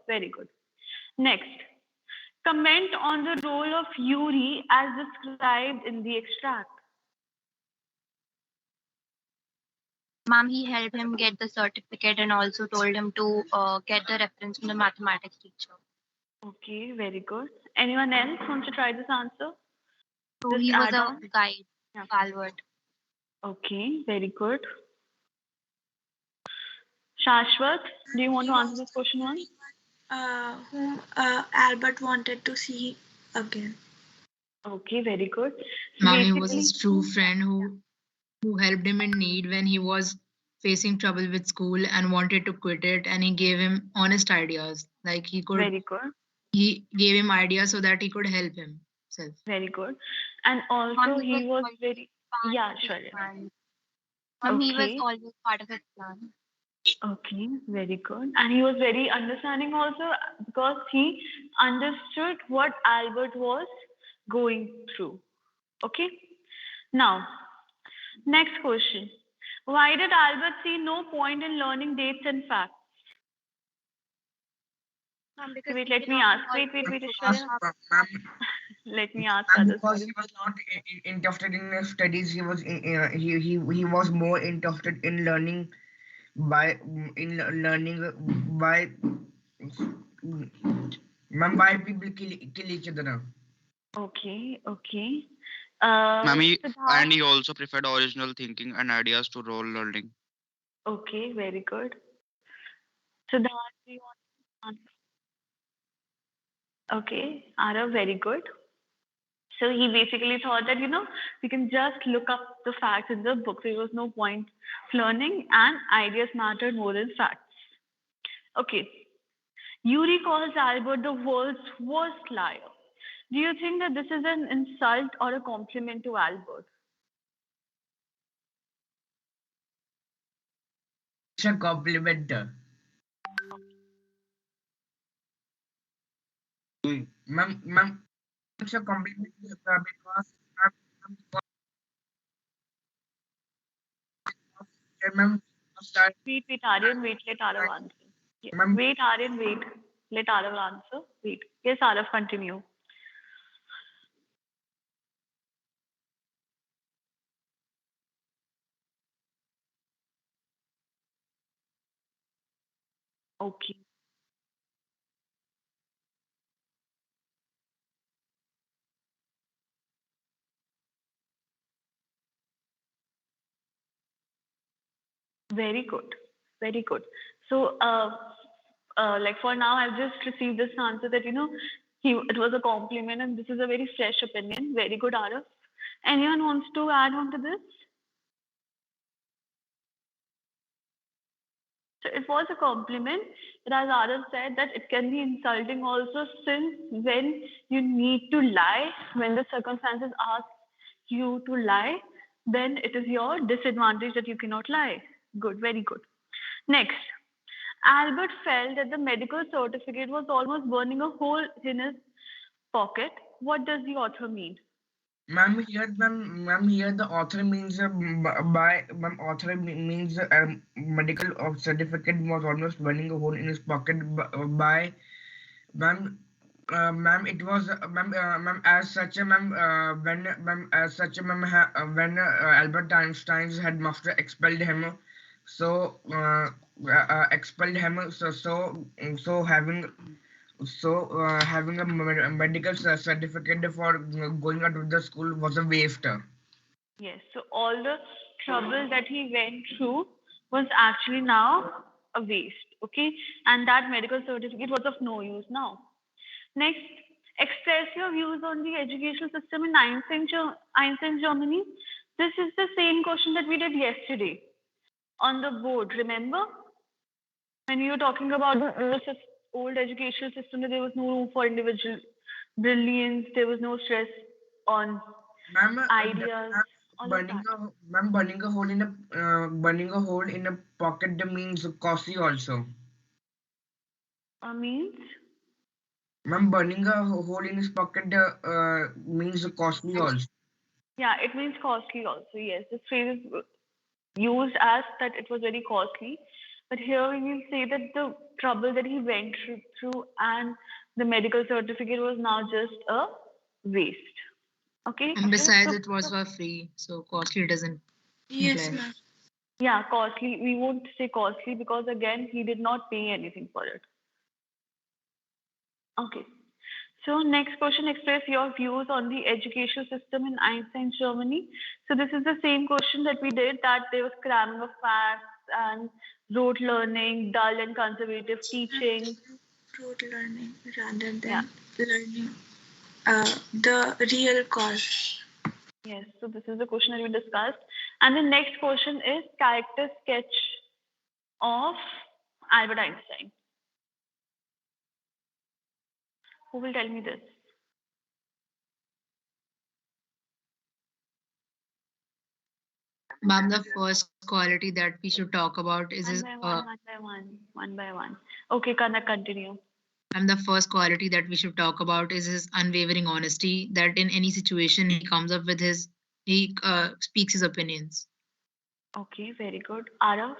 Very good. Next, comment on the role of Yuri as described in the extract. Ma'am, he helped him get the certificate and also told him to get the reference from the mathematics teacher. Okay, very good. Anyone else wants to try this answer? So Just he was add a on. guide, Yeah. Albert. Okay, very good. Shashwat, do you want to answer this question once? Whom Albert wanted to see again. Okay, very good. Ma'am, he was Basically, his true friend who helped him in need when he was facing trouble with school and wanted to quit it, and he gave him honest ideas. Like very good, he gave him ideas so that he could help himself. very good. And also, Ma'am, he was always very, part yeah, of his sure. plan. Ma'am, he was Okay, always part of his plan. okay, very good. And he was very understanding also because he understood what Albert was going through. Okay, now, next question. Why did Albert see no point in learning dates and facts? Ma'am, because Wait, he let me cannot ask. always Wait, pick Ishwarya. up. Let me ask And others. because he was not interested in his studies, he was more interested in learning by by people kill each other. Okay, okay. Ma'am, Siddharth. he also preferred original thinking and ideas to role learning. Okay, very good. Siddharth, do you want to answer? Okay, Arav, very good. So he basically thought that, we can just look up the facts in the book. There was no point learning and ideas mattered more than facts. Okay. Yuri calls Albert the world's worst liar. Do you think that this is an insult or a compliment to Albert? It's a compliment. Ma'am, it's a compliment because ma'am, Wait, Aryan, wait, let Arav answer. Yeah. ma'am, Wait, Aryan, wait. Let Arav answer. Wait. Yes, Arav, continue. Okay. Very good. Very good. So, like for now, I've just received this answer that, it was a compliment and this is a very fresh opinion. Very good, Arav. Anyone wants to add on to this? So it was a compliment, but as Arav said, that it can be insulting also since when you need to lie, when the circumstances ask you to lie, then it is your disadvantage that you cannot lie. Good, very good. Next, Albert felt that the medical certificate was almost burning a hole in his pocket. What does the author mean? ma'am, here the author means means medical certificate was almost burning a hole in his pocket by ma'am. It was ma'am as such a when as such a when Albert Einstein's headmaster expelled him, so expelled him, so having a medical certificate for going out of the school was a waste. Yes, so all the trouble that he went through was actually now a waste, okay? And that medical certificate was of no use now. Next, express your views on the educational system in Einstein, Germany. This is the same question that we did yesterday on the board. Remember when we were talking about the old educational system, that there was no room for individual brilliance, there was no stress on Ma'am, ideas, all of that. burning a hole in a pocket means costly also. Means Ma'am, burning a hole in his pocket means costly also. yeah, it means costly also. Yes, this phrase is used as that it was very costly. But here we will say that the trouble that he went through and the medical certificate was now just a waste. Okay. And besides, So, it was for free, so costly doesn't Yes, imply. ma'am. yeah, costly. We won't say costly because again, he did not pay anything for it. Okay. So next question, express your views on the educational system in Einstein, Germany. So this is the same question that we did, that there was cramming of facts and rote learning, dull and conservative teaching. Rote learning rather than Yeah. learning the real cause. Yes. So this is the question that we discussed. And the next question is character sketch of Albert Einstein. Who will tell me this? Ma'am, the first quality that we should talk about is One his by one, one by one, one by one. Okay, Kanak, continue. and the first quality that we should talk about is his unwavering honesty, that in any situation he comes up with he speaks his opinions. Okay, very good. Arav?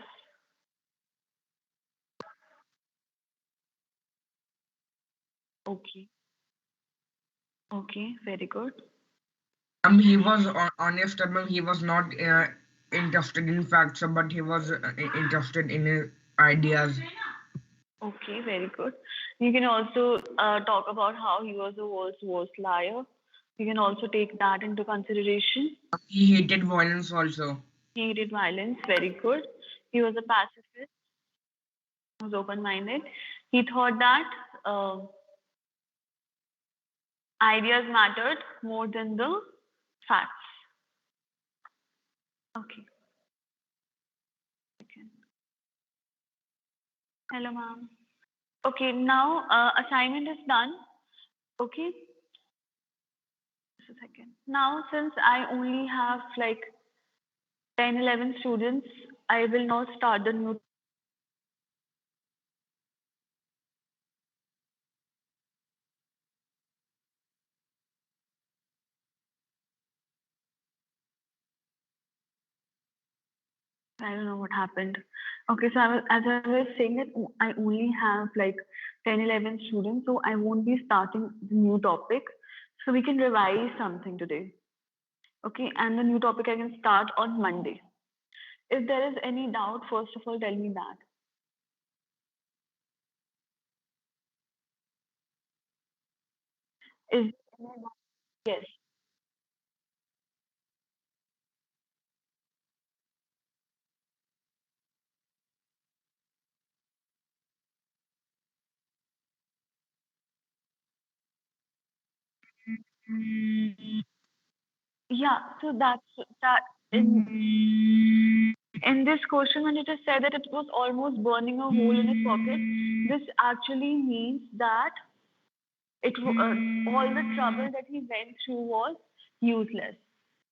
Okay. Okay, very good. He was honest. He was not interested in facts, but he was interested in his ideas. Okay, very good. You can also talk about how he was the world's worst liar. You can also take that into consideration. He hated violence also. He hated violence, very good. He was a pacifist, he was open-minded. He thought that ideas mattered more than the facts. Okay. Okay. Hello, ma'am. Okay, now assignment is done. Okay. Just a second. Now, since I only have like 10, 11 students, I will not start the new. I don't know what happened. Okay, so as I was saying that I only have like 10, 11 students, so I won't be starting the new topic. So we can revise something today. Okay, and the new topic I can start on Monday. If there is any doubt, first of all, tell me that. Is yes. Yeah, so that's that in this question when it is said that it was almost burning a hole in his pocket, this actually means that all the trouble that he went through was useless.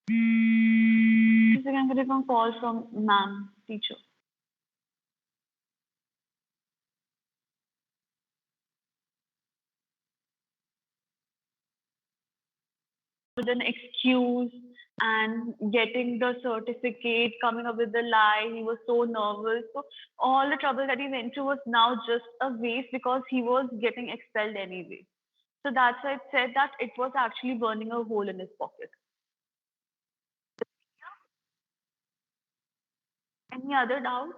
Just a second, I'm getting a call from ma'am, teacher. With an excuse and getting the certificate, coming up with the lie, he was so nervous. So all the trouble that he went through was now just a waste because he was getting expelled anyway. So that's why it said that it was actually burning a hole in his pocket. Any other doubt?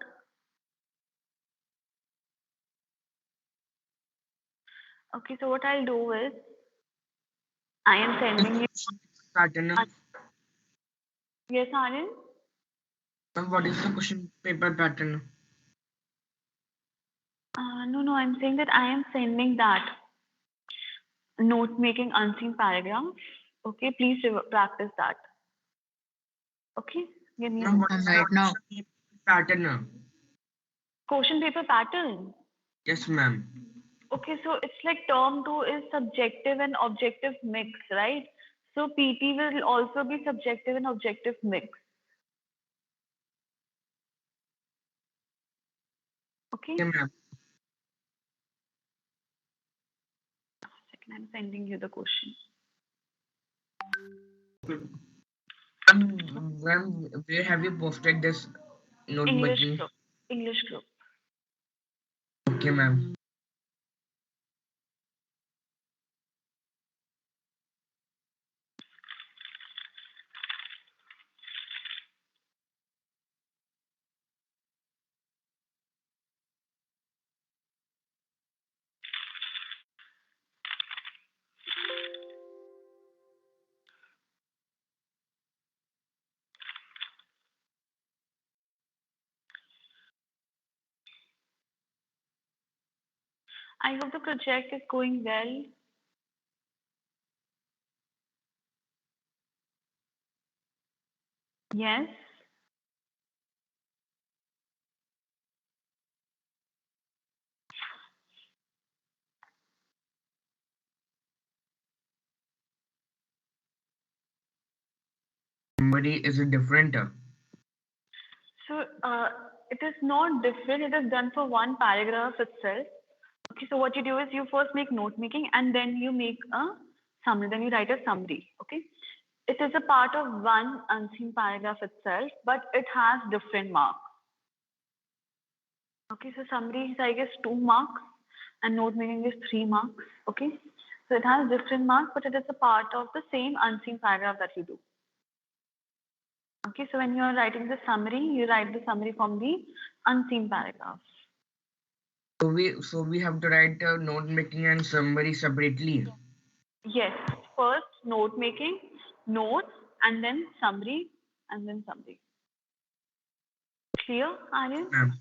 Okay, so what I'll do is I am sending you. Pattern. Yes, Anand? What is the question paper pattern? No, I'm saying that I am sending that note making unseen paragraph. Okay, please practice that. Okay, give me a What is Right now. the pattern? question paper pattern. Yes, ma'am. Okay, so it's like term two is subjective and objective mix, right? So PT will also be subjective and objective mix. Okay, Yeah, ma'am. second, I'm sending you the question. Where have you posted this note English making? group. English group. Okay, ma'am. I hope the project is going well. Yes. Somebody is a different. So it is not different. It is done for one paragraph itself. Okay, so what you do is you first make note making and then you make a summary, then you write a summary. Okay, it is a part of one unseen paragraph itself, but it has different marks. Okay, so summary is, I guess, 2 marks and note making is 3 marks. Okay, so it has different marks, but it is a part of the same unseen paragraph that you do. Okay, so when you are writing the summary, you write the summary from the unseen paragraph. So we have to write note making and summary separately. Yes, first note making, notes, and then summary, and then summary. Clear, Aryan? Ma'am.